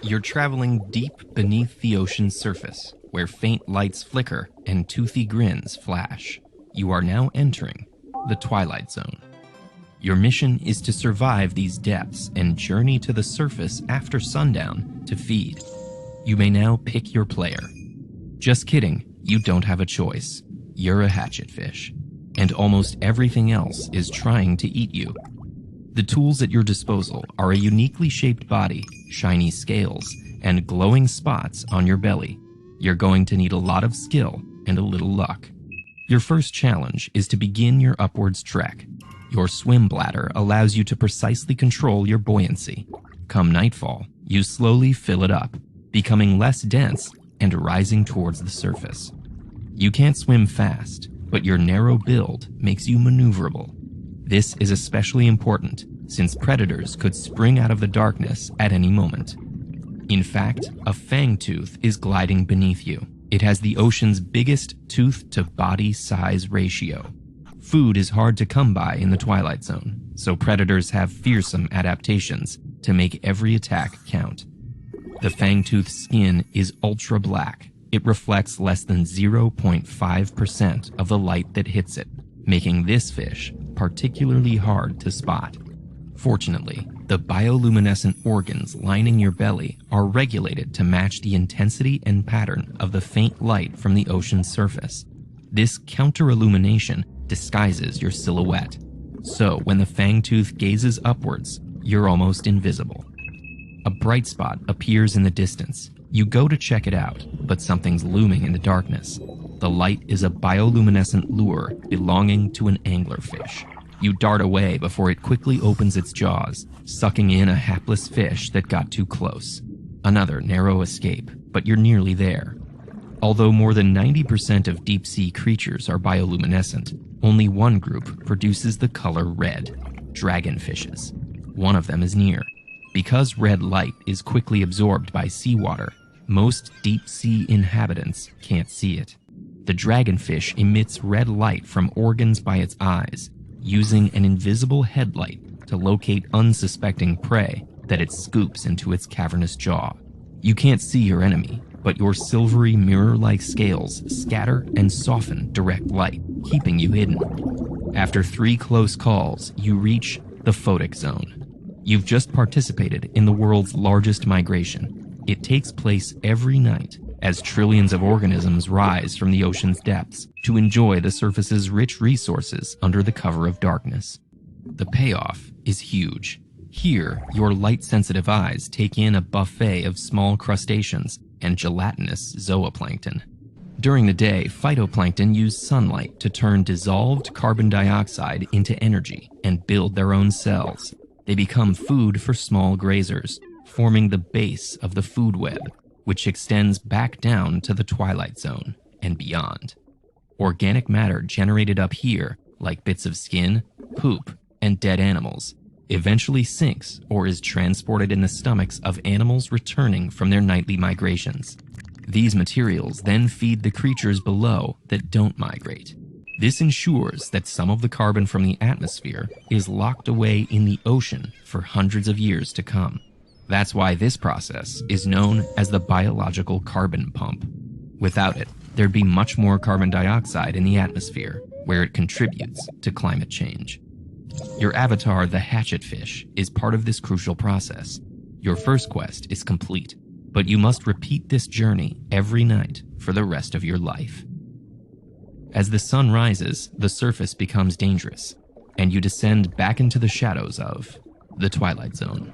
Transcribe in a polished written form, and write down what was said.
You're traveling deep beneath the ocean's surface, where faint lights flicker and toothy grins flash. You are now entering the Twilight Zone. Your mission is to survive these depths and journey to the surface after sundown to feed. You may now pick your player. Just kidding, you don't have a choice. You're a hatchetfish, and almost everything else is trying to eat you. The tools at your disposal are a uniquely shaped body, shiny scales, and glowing spots on your belly. You're going to need a lot of skill and a little luck. Your first challenge is to begin your upwards trek. Your swim bladder allows you to precisely control your buoyancy. Come nightfall, you slowly fill it up, becoming less dense and rising towards the surface. You can't swim fast, but your narrow build makes you maneuverable. This is especially important since predators could spring out of the darkness at any moment. In fact, a fangtooth is gliding beneath you. It has the ocean's biggest tooth-to-body size ratio. Food is hard to come by in the Twilight Zone, so predators have fearsome adaptations to make every attack count. The fangtooth's skin is ultra black. It reflects less than 0.5% of the light that hits it, making this fish particularly hard to spot. Fortunately, the bioluminescent organs lining your belly are regulated to match the intensity and pattern of the faint light from the ocean's surface. This counter-illumination disguises your silhouette, so when the fangtooth gazes upwards, you're almost invisible. A bright spot appears in the distance. You go to check it out, but something's looming in the darkness. The light is a bioluminescent lure belonging to an anglerfish. You dart away before it quickly opens its jaws, sucking in a hapless fish that got too close. Another narrow escape, but you're nearly there. Although more than 90% of deep-sea creatures are bioluminescent, only one group produces the color red: dragonfishes. One of them is near. Because red light is quickly absorbed by seawater, most deep-sea inhabitants can't see it. The dragonfish emits red light from organs by its eyes, using an invisible headlight to locate unsuspecting prey that it scoops into its cavernous jaw. You can't see your enemy, but your silvery mirror-like scales scatter and soften direct light, keeping you hidden. After 3 close calls, you reach the photic zone. You've just participated in the world's largest migration. It takes place every night as trillions of organisms rise from the ocean's depths to enjoy the surface's rich resources under the cover of darkness. The payoff is huge. Here, your light-sensitive eyes take in a buffet of small crustaceans and gelatinous zooplankton. During the day, phytoplankton use sunlight to turn dissolved carbon dioxide into energy and build their own cells. They become food for small grazers, forming the base of the food web, which extends back down to the Twilight Zone and beyond. Organic matter generated up here, like bits of skin, poop, and dead animals, eventually sinks or is transported in the stomachs of animals returning from their nightly migrations. These materials then feed the creatures below that don't migrate. This ensures that some of the carbon from the atmosphere is locked away in the ocean for hundreds of years to come. That's why this process is known as the biological carbon pump. Without it, there'd be much more carbon dioxide in the atmosphere, where it contributes to climate change. Your avatar, the hatchetfish, is part of this crucial process. Your first quest is complete, but you must repeat this journey every night for the rest of your life. As the sun rises, the surface becomes dangerous, and you descend back into the shadows of the Twilight Zone.